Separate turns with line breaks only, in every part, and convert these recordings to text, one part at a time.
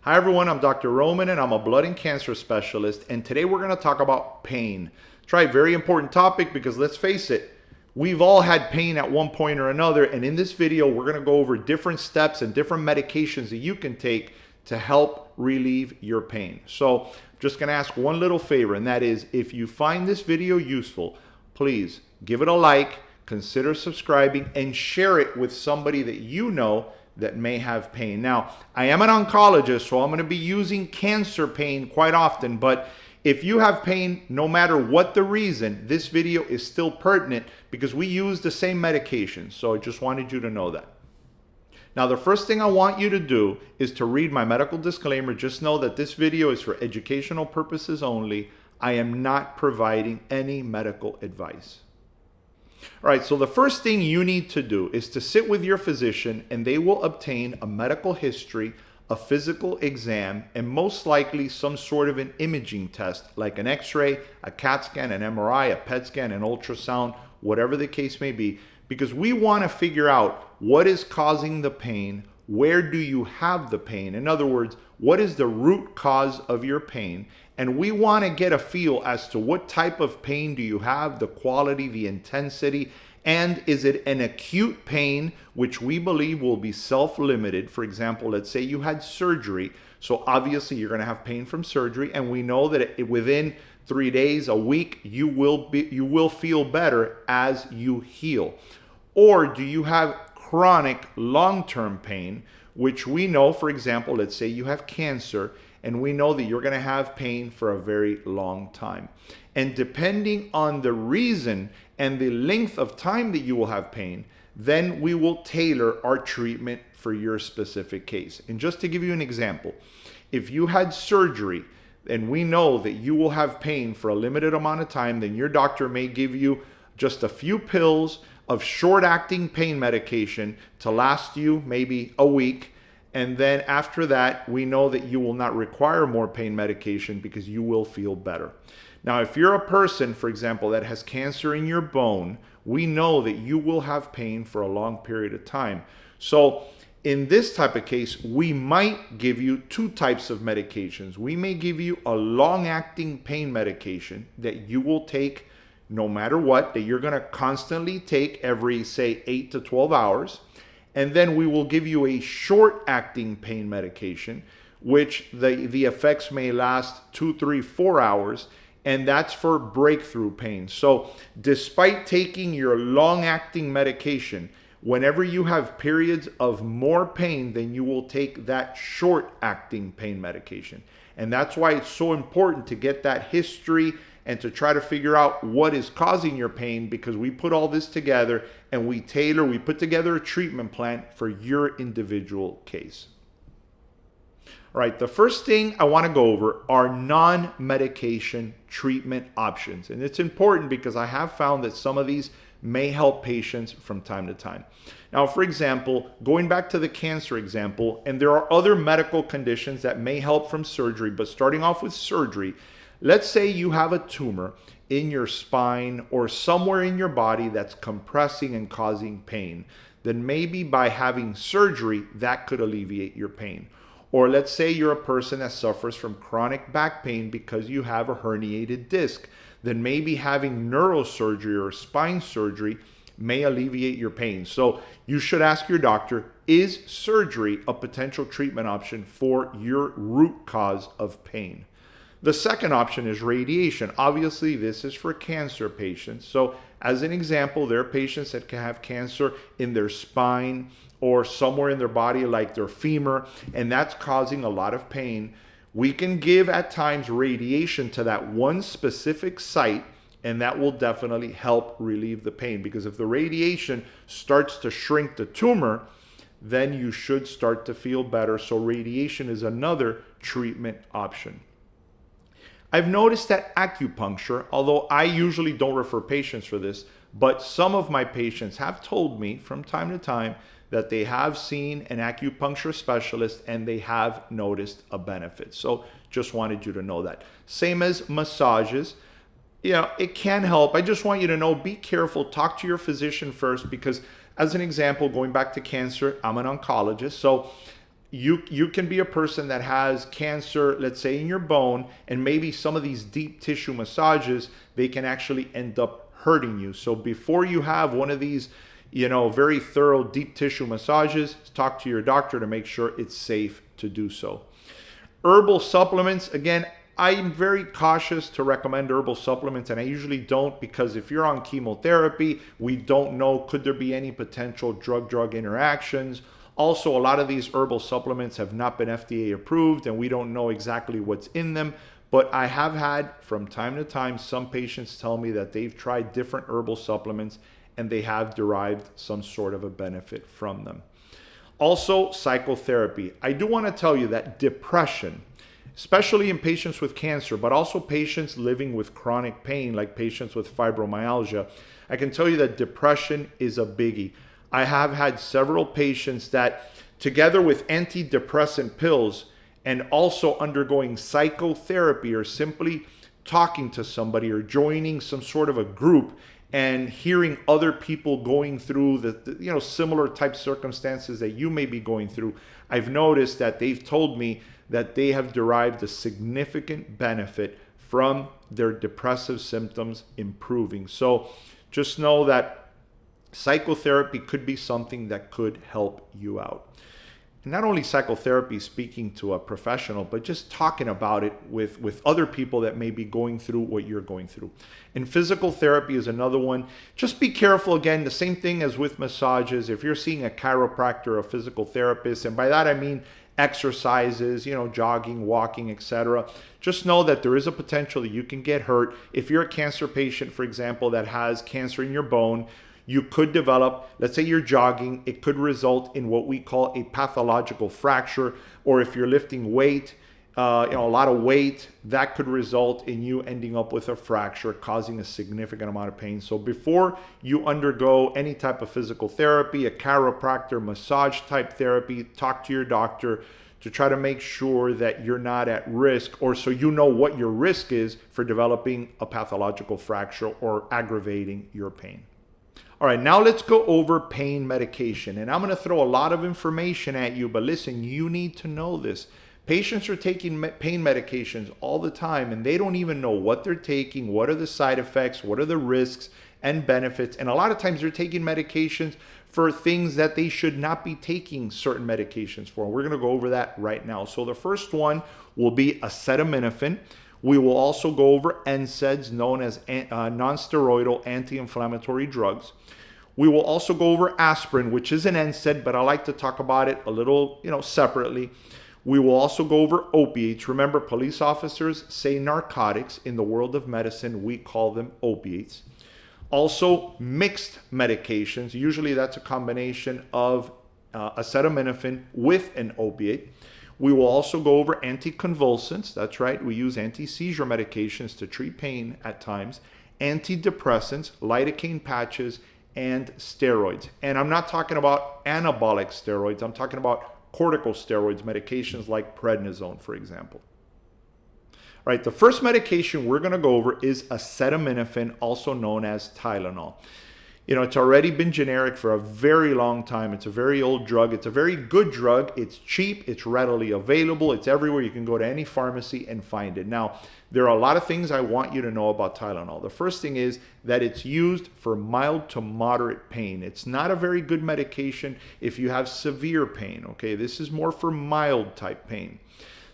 Hi everyone, I'm Dr. Roman and I'm a blood and cancer specialist, and today we're going to talk about pain. It's a very important topic because let's face it, we've all had pain at one point or another, and in this video we're going to go over different steps and different medications that you can take to help relieve your pain. So I'm just going to ask one little favor, and that is if you find this video useful, please give it a like, consider subscribing, and share it with somebody that you know that may have pain. Now, I am an oncologist, so I'm going to be using cancer pain quite often, but if you have pain, no matter what the reason, this video is still pertinent because we use the same medication. So I just wanted you to know that. Now, the first thing I want you to do is to read my medical disclaimer. Just know that this video is for educational purposes only. I am not providing any medical advice. All right, so the first thing you need to do is to sit with your physician and they will obtain a medical history, a physical exam, and most likely some sort of an imaging test like an x-ray, a CAT scan, an MRI, a PET scan, an ultrasound, whatever the case may be, because we want to figure out what is causing the pain, where do you have the pain? In other words, what is the root cause of your pain? And we want to get a feel as to what type of pain do you have, the quality, the intensity, and is it an acute pain, which we believe will be self-limited. For example, let's say you had surgery. So obviously you're going to have pain from surgery, and we know that within 3 days, a week, you will feel better as you heal. Or do you have chronic long-term pain, which we know, for example, let's say you have cancer, and we know that you're going to have pain for a very long time. And depending on the reason and the length of time that you will have pain, then we will tailor our treatment for your specific case. And just to give you an example, if you had surgery and we know that you will have pain for a limited amount of time, then your doctor may give you just a few pills of short-acting pain medication to last you maybe a week. And then after that, we know that you will not require more pain medication because you will feel better. Now, if you're a person, for example, that has cancer in your bone, we know that you will have pain for a long period of time. So in this type of case, we might give you two types of medications. We may give you a long-acting pain medication that you will take no matter what, that you're going to constantly take every, say, 8 to 12 hours. And then we will give you a short-acting pain medication, which the effects may last 2, 3, 4 hours, and that's for breakthrough pain. So despite taking your long-acting medication, whenever you have periods of more pain, then you will take that short-acting pain medication. And that's why it's so important to get that history and to try to figure out what is causing your pain, because we put all this together and we put together a treatment plan for your individual case. All right, the first thing I want to go over are non-medication treatment options. And it's important because I have found that some of these may help patients from time to time. Now, for example, going back to the cancer example, and there are other medical conditions that may help from surgery, but starting off with surgery, let's say you have a tumor in your spine or somewhere in your body that's compressing and causing pain. Then maybe by having surgery, that could alleviate your pain. Or let's say you're a person that suffers from chronic back pain because you have a herniated disc. Then maybe having neurosurgery or spine surgery may alleviate your pain. So you should ask your doctor, is surgery a potential treatment option for your root cause of pain? The second option is radiation. Obviously, this is for cancer patients. So as an example, there are patients that can have cancer in their spine or somewhere in their body like their femur, and that's causing a lot of pain. We can give at times radiation to that one specific site, and that will definitely help relieve the pain, because if the radiation starts to shrink the tumor, then you should start to feel better. So radiation is another treatment option. I've noticed that acupuncture, although I usually don't refer patients for this, but some of my patients have told me from time to time that they have seen an acupuncture specialist and they have noticed a benefit. So just wanted you to know that. Same as massages. It can help. I just want you to know, be careful, talk to your physician first, because as an example, going back to cancer, I'm an oncologist. So you can be a person that has cancer, let's say in your bone, and maybe some of these deep tissue massages, they can actually end up hurting you. So before you have one of these, very thorough deep tissue massages, talk to your doctor to make sure it's safe to do so. Herbal supplements, again, I'm very cautious to recommend herbal supplements, and I usually don't, because if you're on chemotherapy, we don't know, could there be any potential drug-drug interactions? Also, a lot of these herbal supplements have not been FDA approved, and we don't know exactly what's in them. But I have had, from time to time, some patients tell me that they've tried different herbal supplements and they have derived some sort of a benefit from them. Also, psychotherapy. I do want to tell you that depression, especially in patients with cancer, but also patients living with chronic pain, like patients with fibromyalgia, I can tell you that depression is a biggie. I have had several patients that, together with antidepressant pills and also undergoing psychotherapy or simply talking to somebody or joining some sort of a group and hearing other people going through the similar type circumstances that you may be going through, I've noticed that they've told me that they have derived a significant benefit from their depressive symptoms improving. So just know that psychotherapy could be something that could help you out. Not only psychotherapy, speaking to a professional, but just talking about it with other people that may be going through what you're going through. And physical therapy is another one. Just be careful, again, the same thing as with massages. If you're seeing a chiropractor, a physical therapist, and by that I mean exercises, jogging, walking, etc. Just know that there is a potential that you can get hurt. If you're a cancer patient, for example, that has cancer in your bone, you could develop, let's say you're jogging, it could result in what we call a pathological fracture. Or if you're lifting weight, a lot of weight, that could result in you ending up with a fracture, causing a significant amount of pain. So before you undergo any type of physical therapy, a chiropractor, massage type therapy, talk to your doctor to try to make sure that you're not at risk, or so you know what your risk is for developing a pathological fracture or aggravating your pain. All right, now let's go over pain medication. And I'm going to throw a lot of information at you, but listen, you need to know this. Patients are taking pain medications all the time, and they don't even know what they're taking, what are the side effects, what are the risks and benefits. And a lot of times they're taking medications for things that they should not be taking certain medications for. We're going to go over that right now. So the first one will be acetaminophen. We will also go over NSAIDs, known as non-steroidal anti-inflammatory drugs. We will also go over aspirin, which is an NSAID, but I like to talk about it a little, separately. We will also go over opiates. Remember, police officers say narcotics. In the world of medicine, we call them opiates. Also, mixed medications. Usually that's a combination of acetaminophen with an opiate. We will also go over anticonvulsants. That's right, we use anti-seizure medications to treat pain at times. Antidepressants, lidocaine patches, and steroids. And I'm not talking about anabolic steroids. I'm talking about corticosteroids, medications like prednisone, for example. All right, the first medication we're going to go over is acetaminophen, also known as Tylenol. It's already been generic for a very long time. It's a very old drug. It's a very good drug. It's cheap. It's readily available. It's everywhere. You can go to any pharmacy and find it. Now, there are a lot of things I want you to know about Tylenol. The first thing is that it's used for mild to moderate pain. It's not a very good medication if you have severe pain, okay? This is more for mild type pain.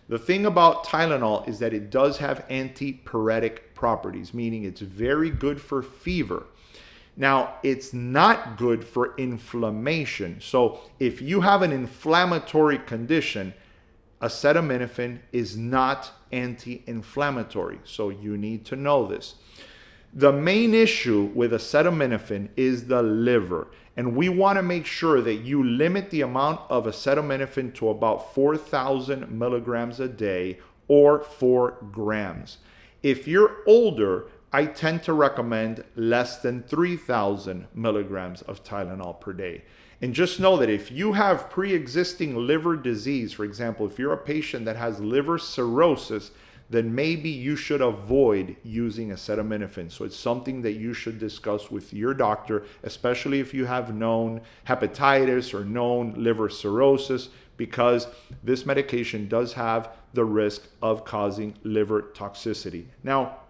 The thing about Tylenol is that it does have antipyretic properties, meaning it's very good for fever. Now, it's not good for inflammation. So if you have an inflammatory condition, acetaminophen is not anti-inflammatory. So you need to know this. The main issue with acetaminophen is the liver. And we want to make sure that you limit the amount of acetaminophen to about 4,000 milligrams a day, or 4 grams. If you're older, I tend to recommend less than 3,000 milligrams of Tylenol per day. And just know that if you have pre-existing liver disease, for example, if you're a patient that has liver cirrhosis, then maybe you should avoid using acetaminophen. So it's something that you should discuss with your doctor, especially if you have known hepatitis or known liver cirrhosis. because this medication does have the risk of causing liver toxicity. Now,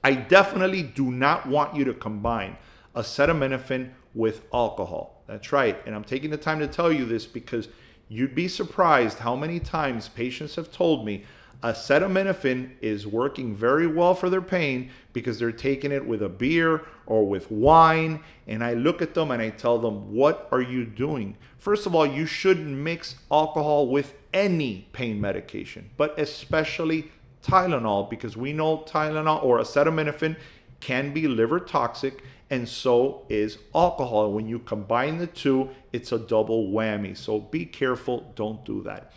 I definitely do not want you to combine acetaminophen with alcohol. That's right. And I'm taking the time to tell you this because you'd be surprised how many times patients have told me acetaminophen is working very well for their pain because they're taking it with a beer or with wine. And I look at them and I tell them, what are you doing? First of all, you shouldn't mix alcohol with any pain medication, but especially Tylenol, because we know Tylenol or acetaminophen can be liver toxic, and so is alcohol. When you combine the two, it's a double whammy. So be careful, don't do that.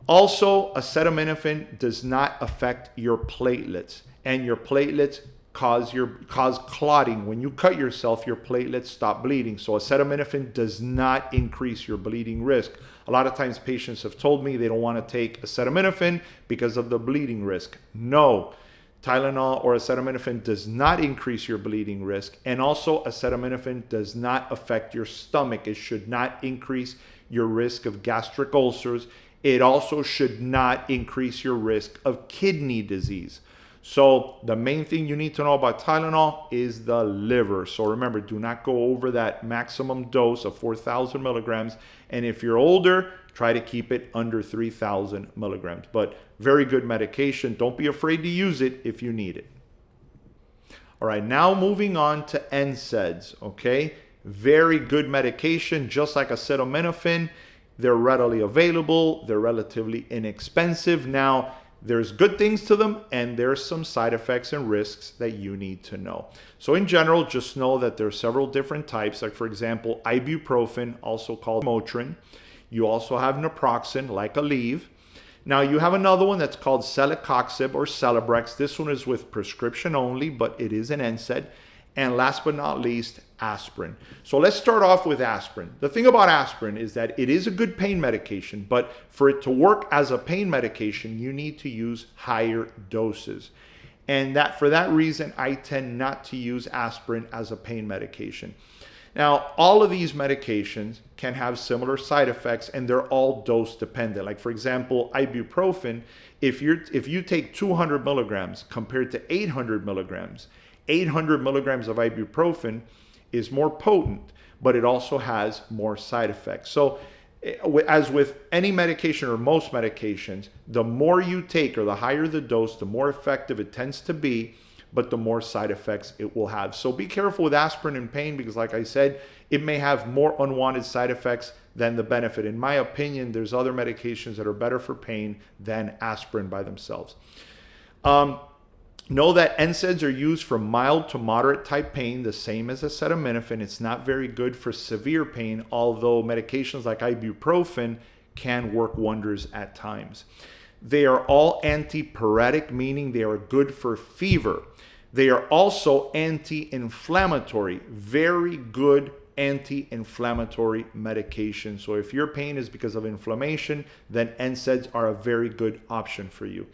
Also, acetaminophen does not affect your platelets, and your platelets cause clotting. When you cut yourself, your platelets stop bleeding. So acetaminophen does not increase your bleeding risk. A lot of times patients have told me they don't want to take acetaminophen because of the bleeding risk. No, Tylenol or acetaminophen does not increase your bleeding risk. And also acetaminophen does not affect your stomach. It should not increase your risk of gastric ulcers. It also should not increase your risk of kidney disease. So the main thing you need to know about Tylenol is the liver. So remember, do not go over that maximum dose of 4,000 milligrams. And if you're older, try to keep it under 3,000 milligrams. But very good medication. Don't be afraid to use it if you need it. All right, now moving on to NSAIDs, okay? Very good medication, just like acetaminophen. They're readily available. They're relatively inexpensive. Now, there's good things to them, and there's some side effects and risks that you need to know. So in general, just know that there are several different types, like for example, ibuprofen, also called Motrin. You also have naproxen, like Aleve. Now you have another one that's called celecoxib or Celebrex. This one is with prescription only, but it is an NSAID. And last but not least, aspirin. So let's start off with aspirin. The thing about aspirin is that it is a good pain medication, but for it to work as a pain medication, you need to use higher doses. And for that reason, I tend not to use aspirin as a pain medication. Now, all of these medications can have similar side effects, and they're all dose dependent. Like for example, ibuprofen, if you take 200 milligrams compared to 800 milligrams, 800 milligrams of ibuprofen is more potent, but it also has more side effects. So as with any medication or most medications, the more you take or the higher the dose, the more effective it tends to be, but the more side effects it will have. So be careful with aspirin in pain because like I said, it may have more unwanted side effects than the benefit. In my opinion, there's other medications that are better for pain than aspirin by themselves. Know that NSAIDs are used for mild to moderate type pain, the same as acetaminophen. It's not very good for severe pain, although medications like ibuprofen can work wonders at times. They are all antipyretic, meaning they are good for fever. They are also anti-inflammatory, very good anti-inflammatory medication. So if your pain is because of inflammation, then NSAIDs are a very good option for you.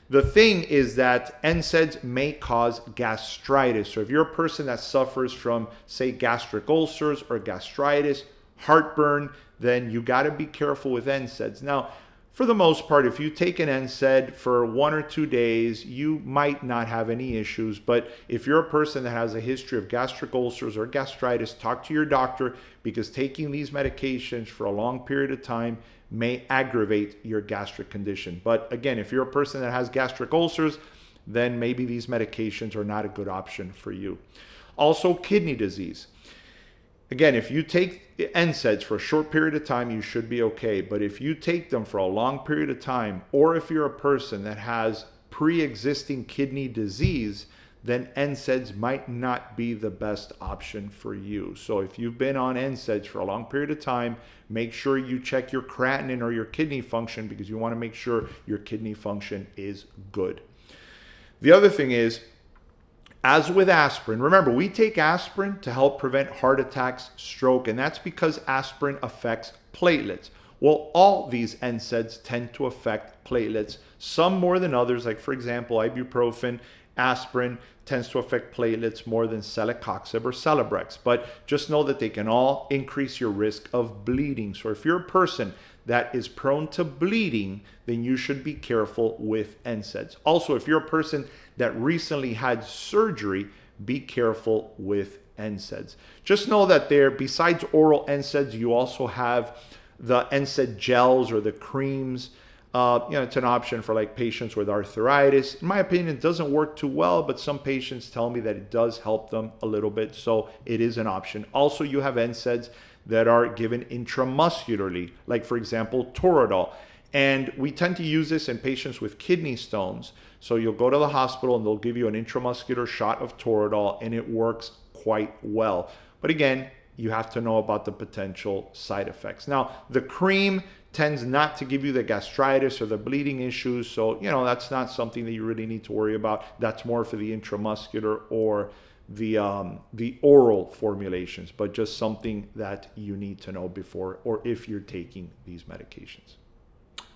The thing is that NSAIDs may cause gastritis. So if you're a person that suffers from, say, gastric ulcers or gastritis, heartburn, then you got to be careful with NSAIDs. Now, for the most part, if you take an NSAID for 1 or 2 days, you might not have any issues. But if you're a person that has a history of gastric ulcers or gastritis, talk to your doctor because taking these medications for a long period of time may aggravate your gastric condition. But again, if you're a person that has gastric ulcers, then maybe these medications are not a good option for you. Also, kidney disease. Again, if you take NSAIDs for a short period of time, you should be okay. But if you take them for a long period of time, or if you're a person that has pre-existing kidney disease, then NSAIDs might not be the best option for you. So if you've been on NSAIDs for a long period of time, make sure you check your creatinine or your kidney function because you want to make sure your kidney function is good. The other thing is, as with aspirin, remember, we take aspirin to help prevent heart attacks, stroke, and that's because aspirin affects platelets. Well, all these NSAIDs tend to affect platelets, some more than others, like for example, ibuprofen aspirin tends to affect platelets more than celecoxib or Celebrex. But just know that they can all increase your risk of bleeding. So if you're a person that is prone to bleeding, then you should be careful with NSAIDs. Also, if you're a person that recently had surgery, be careful with NSAIDs. Just know that besides oral NSAIDs, you also have the NSAID gels or the creams. It's an option for like patients with arthritis. In my opinion, it doesn't work too well, but some patients tell me that it does help them a little bit, so it is an option. Also, you have NSAIDs that are given intramuscularly, like for example, Toradol. And we tend to use this in patients with kidney stones. So you'll go to the hospital and they'll give you an intramuscular shot of Toradol, and it works quite well. But again, you have to know about the potential side effects. Now, the cream tends not to give you the gastritis or the bleeding issues. So, that's not something that you really need to worry about. That's more for the intramuscular or the oral formulations, but just something that you need to know before or if you're taking these medications.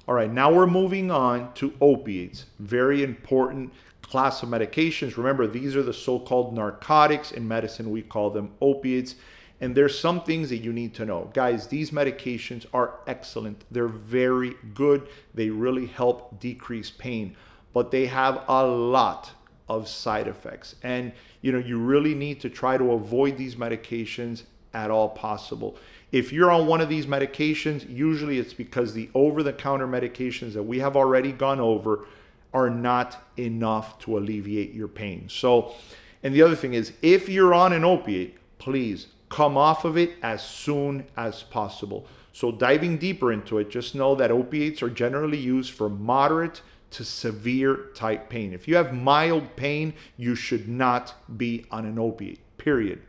All right, now we're moving on to opiates. Very important class of medications. Remember, these are the so-called narcotics. In medicine, we call them opiates. And there's some things that you need to know. Guys, these medications are excellent. They're very good. They really help decrease pain, but they have a lot of side effects. And, you really need to try to avoid these medications at all possible. If you're on one of these medications, usually it's because the over-the-counter medications that we have already gone over are not enough to alleviate your pain. So, and the other thing is, if you're on an opiate, please come off of it as soon as possible. So diving deeper into it, just know that opiates are generally used for moderate to severe type pain. If you have mild pain, you should not be on an opiate, period.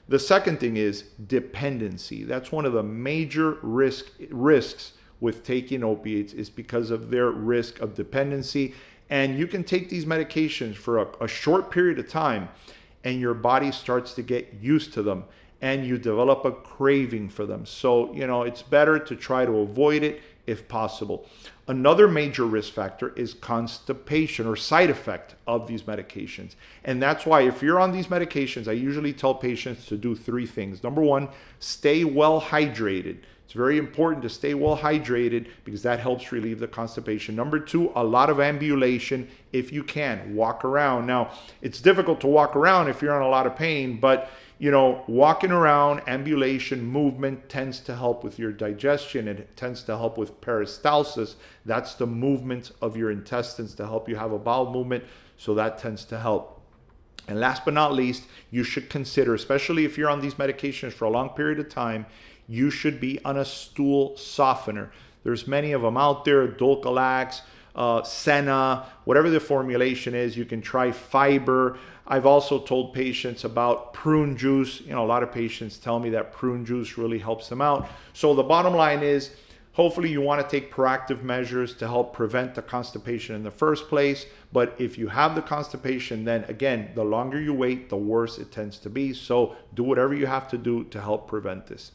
The second thing is dependency. That's one of the major risks with taking opiates, is because of their risk of dependency. And you can take these medications for a short period of time and your body starts to get used to them and you develop a craving for them. So, it's better to try to avoid it if possible. Another major risk factor is constipation or side effect of these medications. And that's why if you're on these medications, I usually tell patients to do 3 things. Number 1, stay well hydrated. It's very important to stay well hydrated because that helps relieve the constipation. Number 2, a lot of ambulation if you can. Walk around. Now, it's difficult to walk around if you're in a lot of pain, but walking around, ambulation, movement tends to help with your digestion. It tends to help with peristalsis. That's the movement of your intestines to help you have a bowel movement. So that tends to help. And last but not least, you should consider, especially if you're on these medications for a long period of time, you should be on a stool softener. There's many of them out there, Dulcolax, Senna, whatever the formulation is. You can try fiber. I've also told patients about prune juice. A lot of patients tell me that prune juice really helps them out. So the bottom line is, hopefully you want to take proactive measures to help prevent the constipation in the first place. But if you have the constipation, then again, the longer you wait, the worse it tends to be. So do whatever you have to do to help prevent this.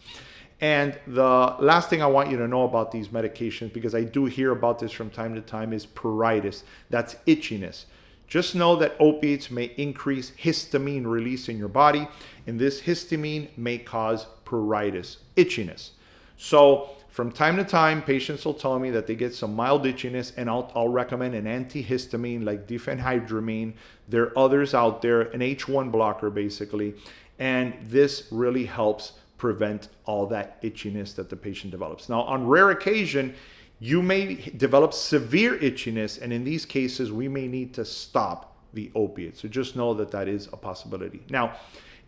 And the last thing I want you to know about these medications, because I do hear about this from time to time, is pruritus. That's itchiness. Just know that opiates may increase histamine release in your body, and this histamine may cause pruritus, itchiness. So from time to time, patients will tell me that they get some mild itchiness, and I'll recommend an antihistamine like diphenhydramine. There are others out there, an H1 blocker basically, and this really helps prevent all that itchiness that the patient develops. Now, on rare occasion, you may develop severe itchiness, and in these cases, we may need to stop the opiate. So just know that that is a possibility. Now,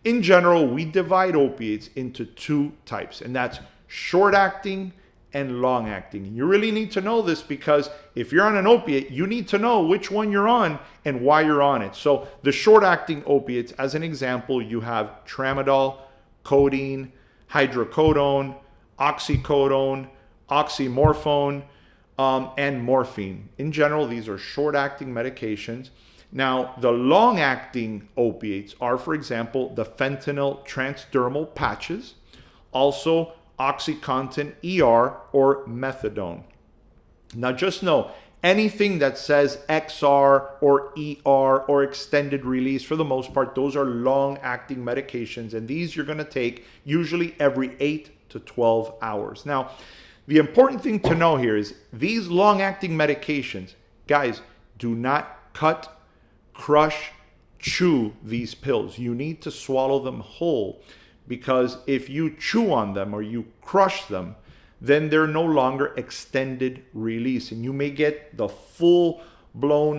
in general, we divide opiates into 2 types, and that's short-acting and long-acting. And you really need to know this because if you're on an opiate, you need to know which one you're on and why you're on it. So the short-acting opiates, as an example, you have tramadol, codeine, hydrocodone, oxycodone, oxymorphone, and morphine. In general, these are short-acting medications. Now, the long-acting opiates are, for example, the fentanyl transdermal patches, also OxyContin ER or methadone. Now, just know, Anything that says XR or ER or extended release, for the most part, those are long-acting medications, and these you're going to take usually every 8 to 12 hours. Now, the important thing to know here is these long-acting medications, guys, do not cut, crush, chew these pills. You need to swallow them whole, because if you chew on them or you crush them, then they're no longer extended release, and you may get the full-blown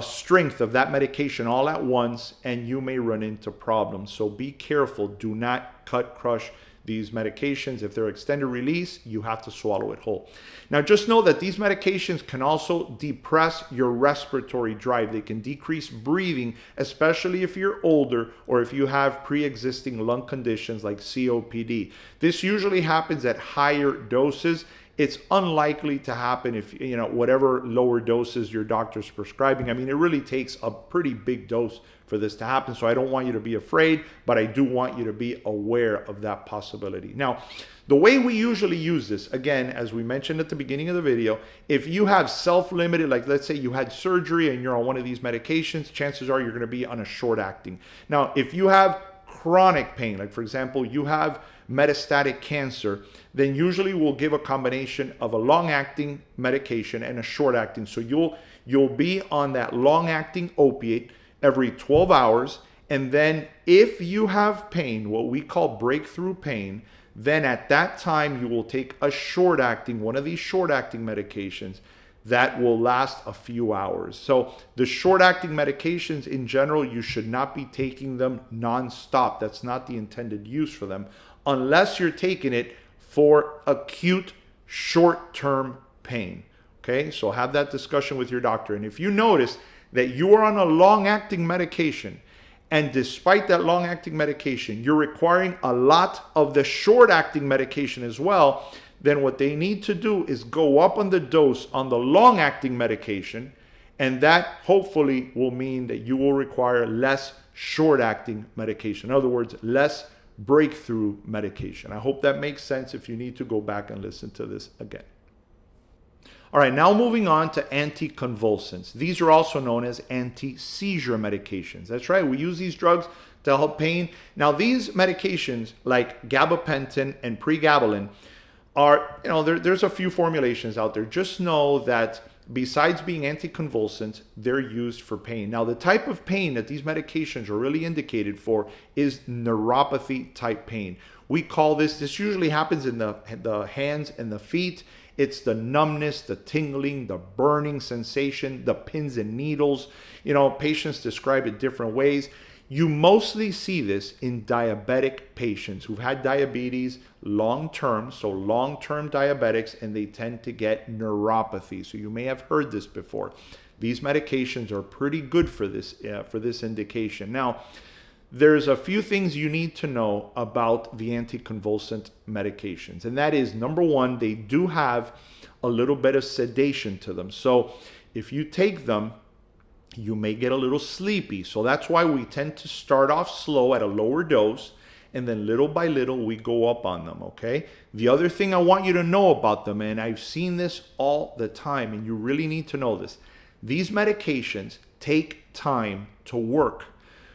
strength of that medication all at once, and you may run into problems. So be careful. Do not cut, crush these medications. If they're extended release, you have to swallow it whole. Now, just know that these medications can also depress your respiratory drive. They can decrease breathing, especially if you're older or if you have pre-existing lung conditions like COPD. This usually happens at higher doses. It's unlikely to happen if, whatever lower doses your doctor's prescribing. I mean, it really takes a pretty big dose for this to happen. So I don't want you to be afraid, but I do want you to be aware of that possibility. Now, the way we usually use this, again, as we mentioned at the beginning of the video, if you have self-limited, like let's say you had surgery and you're on one of these medications, chances are you're going to be on a short-acting. Now, if you have chronic pain, like for example, you have metastatic cancer, then usually we'll give a combination of a long-acting medication and a short-acting. So you'll be on that long-acting opiate every 12 hours. And then if you have pain, what we call breakthrough pain, then at that time you will take a short-acting, one of these short-acting medications that will last a few hours. So the short-acting medications in general, you should not be taking them non-stop. That's not the intended use for them, unless you're taking it for acute short-term pain. Okay, so have that discussion with your doctor. And if you notice that you are on a long-acting medication, and despite that long-acting medication, you're requiring a lot of the short-acting medication as well, then what they need to do is go up on the dose on the long-acting medication, and that hopefully will mean that you will require less short-acting medication. In other words, less breakthrough medication. I hope that makes sense. If you need to, go back and listen to this again. All right, now moving on to anticonvulsants. These are also known as anti-seizure medications. That's right, we use these drugs to help pain. Now, these medications like gabapentin and pregabalin are, there's a few formulations out there. Just know that besides being anticonvulsants, they're used for pain. Now, the type of pain that these medications are really indicated for is neuropathy type pain. We call this usually happens in the hands and the feet. It's the numbness, the tingling, the burning sensation, the pins and needles. Patients describe it different ways. You mostly see this in diabetic patients who've had diabetes long-term, so long-term diabetics, and they tend to get neuropathy. So you may have heard this before. These medications are pretty good for this indication. Now, there's a few things you need to know about the anticonvulsant medications, and that is, number one, they do have a little bit of sedation to them. So if you take them, you may get a little sleepy. So that's why we tend to start off slow at a lower dose, and then little by little we go up on them, okay? The other thing I want you to know about them, and I've seen this all the time, and you really need to know this, these medications take time to work.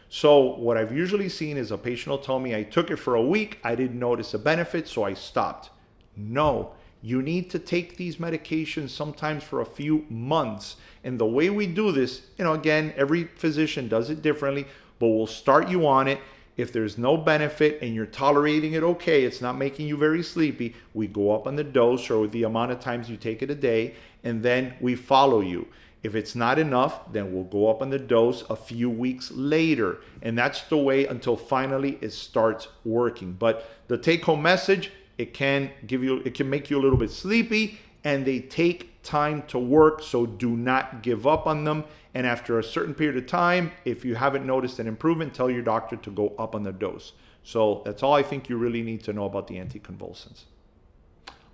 So what I've usually seen is a patient will tell me, I took it for a week, I didn't notice a benefit, so I stopped. No, you need to take these medications sometimes for a few months. And the way we do this, again, every physician does it differently, but we'll start you on it. If there's no benefit and you're tolerating it okay, it's not making you very sleepy, we go up on the dose or the amount of times you take it a day, and then we follow you. If it's not enough, then we'll go up on the dose a few weeks later. And that's the way until finally it starts working. But the take-home message, it can make you a little bit sleepy, and they take time to work, so do not give up on them. And after a certain period of time, if you haven't noticed an improvement, tell your doctor to go up on the dose. So that's all I think you really need to know about the anticonvulsants.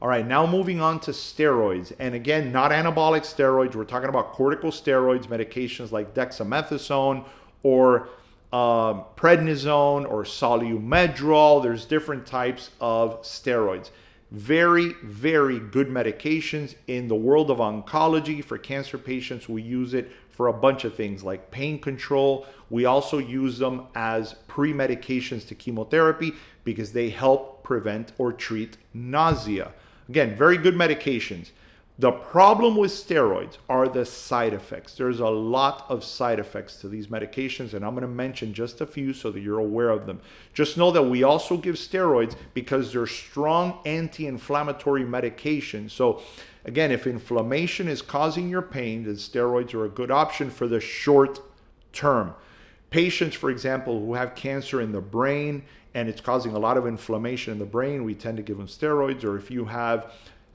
All right, now moving on to steroids. And again, not anabolic steroids. We're talking about corticosteroids, medications like dexamethasone or prednisone or solumedrol. There's different types of steroids. Very, very good medications. In the world of oncology for cancer patients, we use it for a bunch of things like pain control. We also use them as pre-medications to chemotherapy because they help prevent or treat nausea. Again, very good medications. The problem with steroids are the side effects. There's a lot of side effects to these medications, and I'm going to mention just a few so that you're aware of them. Just know that we also give steroids because they're strong anti-inflammatory medications. So again, if inflammation is causing your pain, then steroids are a good option for the short term. Patients, for example, who have cancer in the brain and it's causing a lot of inflammation in the brain, we tend to give them steroids. Or if you have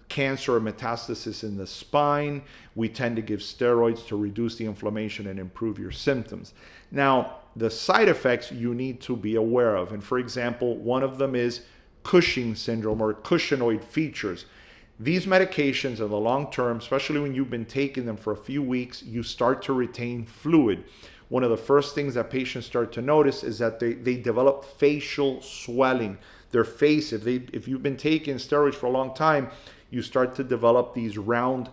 cancer or metastasis in the spine, we tend to give steroids to reduce the inflammation and improve your symptoms. Now, the side effects you need to be aware of. And for example, one of them is Cushing syndrome or Cushingoid features. These medications in the long term, especially when you've been taking them for a few weeks, you start to retain fluid. One of the first things that patients start to notice is that they develop facial swelling. Their face, if you've been taking steroids for a long time, you start to develop these round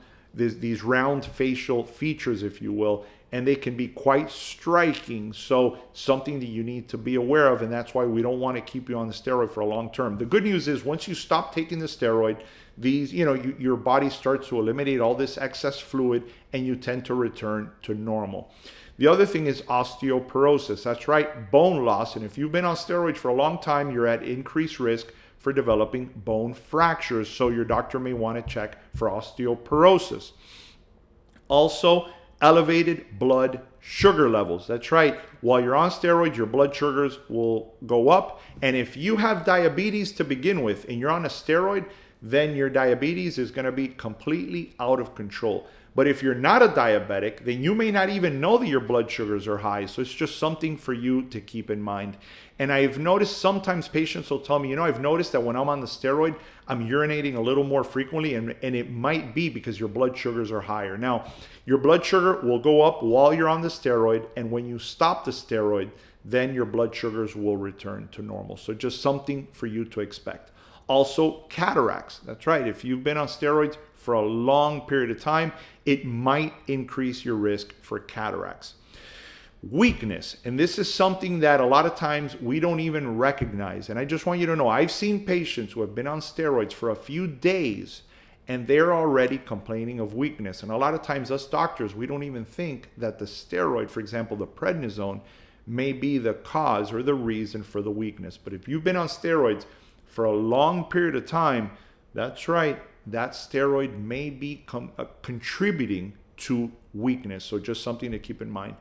facial features, if you will, and they can be quite striking. So something that you need to be aware of, and that's why we don't want to keep you on the steroid for a long term. The good news is once you stop taking the steroid, your body starts to eliminate all this excess fluid and you tend to return to normal. The other thing is osteoporosis. That's right, bone loss. And if you've been on steroids for a long time, you're at increased risk for developing bone fractures. So your doctor may want to check for osteoporosis. Also, elevated blood sugar levels. That's right. While you're on steroids, your blood sugars will go up. And if you have diabetes to begin with and you're on a steroid, then your diabetes is going to be completely out of control. But if you're not a diabetic, then you may not even know that your blood sugars are high. So it's just something for you to keep in mind. And I've noticed sometimes patients will tell me, I've noticed that when I'm on the steroid, I'm urinating a little more frequently, and it might be because your blood sugars are higher. Now, your blood sugar will go up while you're on the steroid, and when you stop the steroid, then your blood sugars will return to normal. So just something for you to expect. Also, cataracts. That's right. If you've been on steroids for a long period of time, it might increase your risk for cataracts. Weakness, and this is something that a lot of times we don't even recognize. And I just want you to know, I've seen patients who have been on steroids for a few days and they're already complaining of weakness. And a lot of times us doctors, we don't even think that the steroid, for example, the prednisone, may be the cause or the reason for the weakness. But if you've been on steroids for a long period of time, that's right, that steroid may be contributing to weakness. So just something to keep in mind.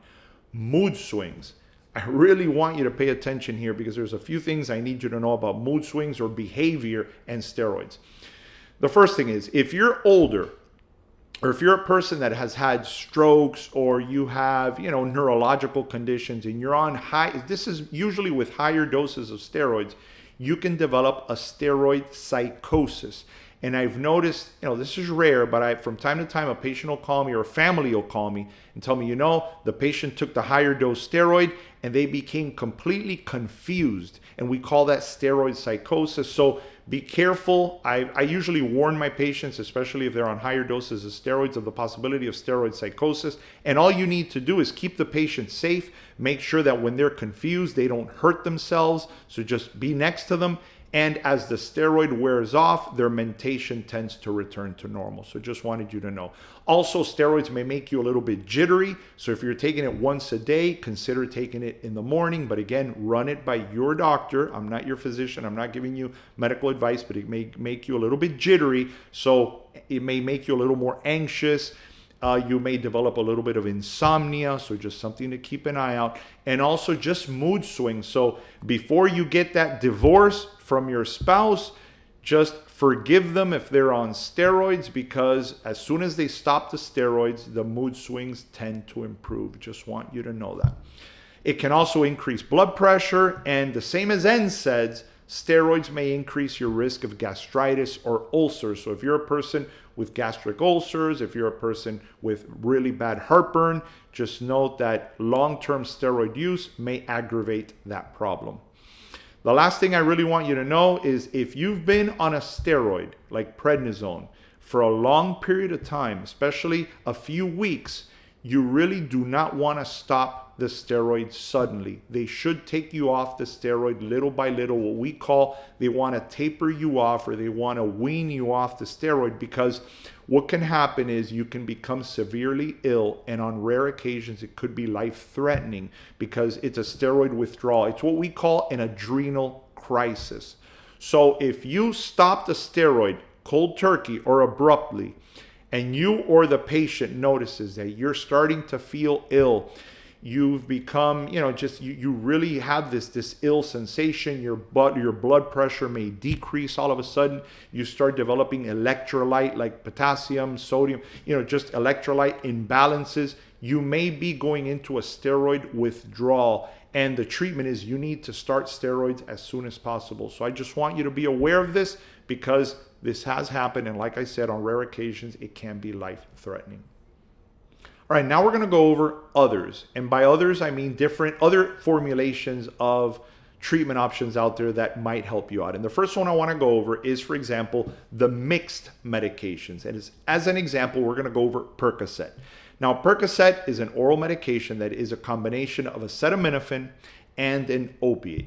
Mood swings. I really want you to pay attention here because there's a few things I need you to know about mood swings or behavior and steroids. The first thing is, if you're older, or if you're a person that has had strokes, or you have, neurological conditions, and you're on this is usually with higher doses of steroids, you can develop a steroid psychosis. And I've noticed, this is rare, but from time to time, a patient will call me or a family will call me and tell me, the patient took the higher dose steroid and they became completely confused. And we call that steroid psychosis. So be careful. I usually warn my patients, especially if they're on higher doses of steroids, of the possibility of steroid psychosis. And all you need to do is keep the patient safe. Make sure that when they're confused, they don't hurt themselves. So just be next to them. And as the steroid wears off, their mentation tends to return to normal. So just wanted you to know. Also, steroids may make you a little bit jittery. So if you're taking it once a day, consider taking it in the morning. But again, run it by your doctor. I'm not your physician. I'm not giving you medical advice, but it may make you a little bit jittery. So it may make you a little more anxious. You may develop a little bit of insomnia, so just something to keep an eye out. And also just mood swings. So before you get that divorce from your spouse, just forgive them if they're on steroids, because as soon as they stop the steroids, the mood swings tend to improve. Just want you to know that. It can also increase blood pressure, and the same as NSAIDs, steroids may increase your risk of gastritis or ulcers. So if you're a person with gastric ulcers, if you're a person with really bad heartburn, just note that long-term steroid use may aggravate that problem. The last thing I really want you to know is if you've been on a steroid like prednisone for a long period of time, especially a few weeks, you really do not want to stop the steroid suddenly. They should take you off the steroid little by little, what we call, they want to taper you off, or they want to wean you off the steroid, because what can happen is you can become severely ill, and on rare occasions it could be life-threatening because it's a steroid withdrawal. It's what we call an adrenal crisis. So if you stop the steroid cold turkey or abruptly, and you or the patient notices that you're starting to feel ill, you've become, you really have this ill sensation, your blood pressure may decrease all of a sudden, you start developing electrolyte like potassium, sodium, just electrolyte imbalances, you may be going into a steroid withdrawal. And the treatment is you need to start steroids as soon as possible. So I just want you to be aware of this, because this has happened, and like I said, on rare occasions, it can be life-threatening. All right, now we're going to go over others. And by others, I mean different other formulations of treatment options out there that might help you out. And the first one I want to go over is, for example, the mixed medications. And as an example, we're going to go over Percocet. Now, Percocet is an oral medication that is a combination of acetaminophen and an opiate.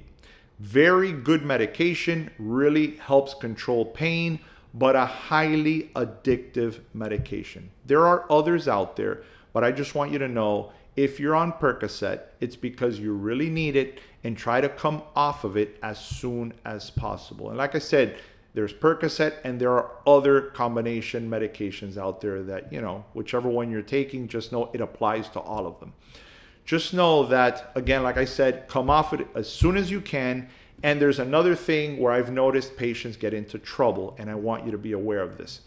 Very good medication, really helps control pain, but a highly addictive medication. There are others out there, but I just want you to know, if you're on Percocet, it's because you really need it, and try to come off of it as soon as possible. And like I said, there's Percocet, and there are other combination medications out there that, whichever one you're taking, just know it applies to all of them. Just know that, again, like I said, come off it as soon as you can. And there's another thing where I've noticed patients get into trouble, and I want you to be aware of this.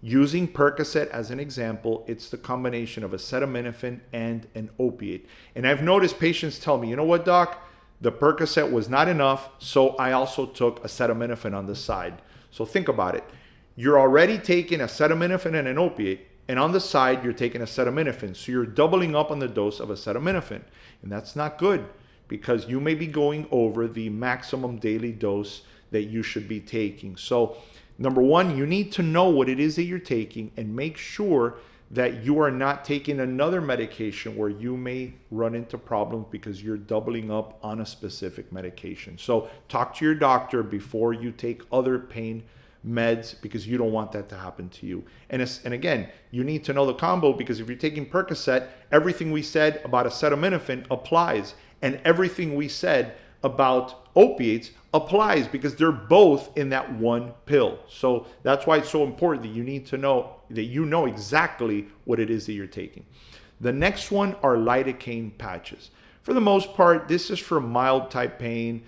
Using Percocet as an example, it's the combination of acetaminophen and an opiate. And I've noticed patients tell me, you know what, doc? The Percocet was not enough, so I also took acetaminophen on the side. So think about it. You're already taking acetaminophen and an opiate, and on the side, you're taking acetaminophen. So you're doubling up on the dose of acetaminophen. And that's not good, because you may be going over the maximum daily dose that you should be taking. So number one, you need to know what it is that you're taking, and make sure that you are not taking another medication where you may run into problems because you're doubling up on a specific medication. So talk to your doctor before you take other pain meds, because you don't want that to happen to you. And again, you need to know the combo, because if you're taking Percocet, everything we said about acetaminophen applies, and everything we said about opiates applies, because they're both in that one pill. So that's why it's so important that you need to know that you know exactly what it is that you're taking. The next one are lidocaine patches. For the most part, this is for mild type pain.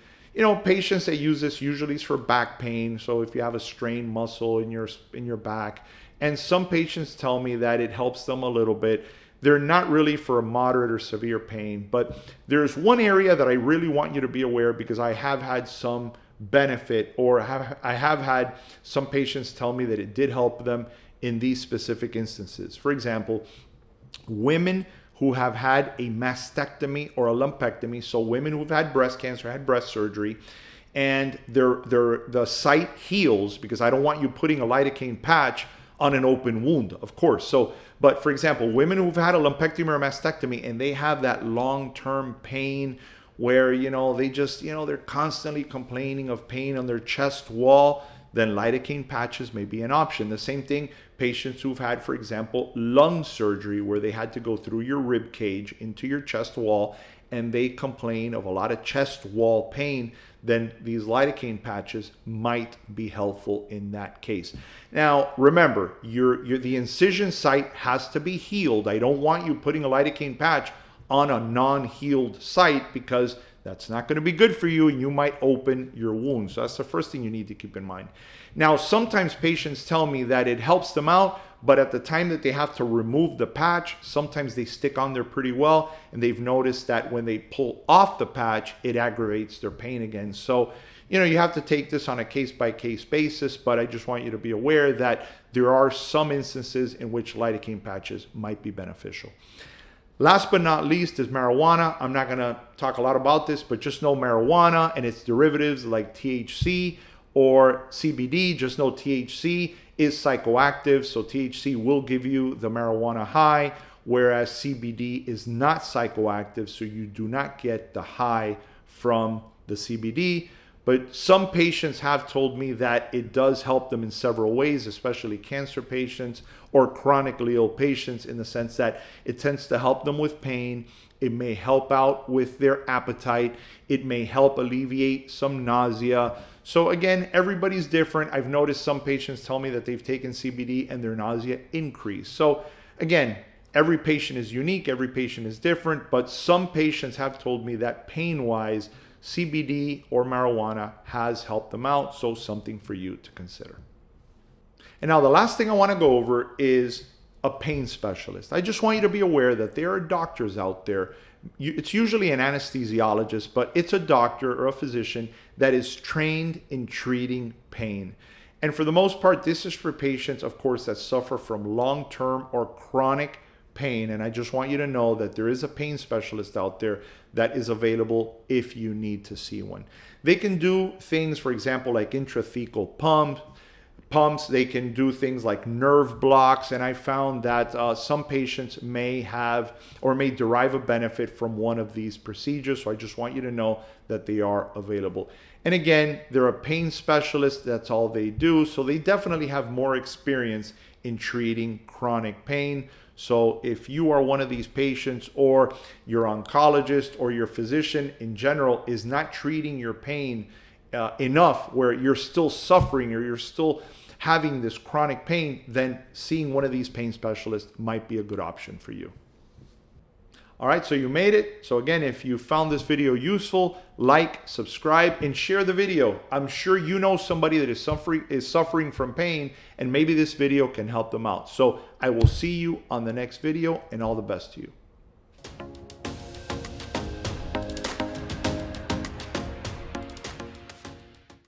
Patients that use this usually is for back pain. So if you have a strained muscle in your back, and some patients tell me that it helps them a little bit. They're not really for a moderate or severe pain, but there's one area that I really want you to be aware, because I have had some benefit, or I have had some patients tell me that it did help them in these specific instances. For example, women who have had a mastectomy or a lumpectomy, so women who've had breast cancer, had breast surgery, and the site heals, because I don't want you putting a lidocaine patch on an open wound, of course. But for example, women who've had a lumpectomy or a mastectomy, and they have that long-term pain where, they just, they're constantly complaining of pain on their chest wall, then lidocaine patches may be an option. The same thing, patients who've had, for example, lung surgery, where they had to go through your rib cage into your chest wall, and they complain of a lot of chest wall pain, then these lidocaine patches might be helpful in that case. Now, remember, the incision site has to be healed. I don't want you putting a lidocaine patch on a non-healed site, because that's not going to be good for you, and you might open your wound. So that's the first thing you need to keep in mind. Now, sometimes patients tell me that it helps them out, but at the time that they have to remove the patch, sometimes they stick on there pretty well, and they've noticed that when they pull off the patch, it aggravates their pain again. So, you have to take this on a case-by-case basis, but I just want you to be aware that there are some instances in which lidocaine patches might be beneficial. Last but not least is marijuana. I'm not going to talk a lot about this, but just know marijuana and its derivatives like THC or CBD. Just know THC is psychoactive, so THC will give you the marijuana high, whereas CBD is not psychoactive, so you do not get the high from the CBD. But some patients have told me that it does help them in several ways, especially cancer patients or chronically ill patients, in the sense that it tends to help them with pain. It may help out with their appetite. It may help alleviate some nausea. So again, everybody's different. I've noticed some patients tell me that they've taken CBD and their nausea increased. So again, every patient is unique. Every patient is different. But some patients have told me that pain-wise, CBD or marijuana has helped them out, so something for you to consider. And now the last thing I want to go over is a pain specialist. I just want you to be aware that there are doctors out there. It's usually an anesthesiologist, but it's a doctor or a physician that is trained in treating pain. And for the most part, this is for patients, of course, that suffer from long-term or chronic pain. And I just want you to know that there is a pain specialist out there that is available if you need to see one. They can do things, for example, like intrathecal pumps. They can do things like nerve blocks. And I found that some patients may have or may derive a benefit from one of these procedures. So I just want you to know that they are available. And again, they're a pain specialist. That's all they do. So they definitely have more experience in treating chronic pain. So if you are one of these patients, or your oncologist or your physician in general is not treating your pain enough, where you're still suffering or you're still having this chronic pain, then seeing one of these pain specialists might be a good option for you. All right, so you made it. So again, if you found this video useful, like, subscribe, and share the video. I'm sure you know somebody that is suffering from pain, and maybe this video can help them out. So I will see you on the next video, and all the best to you.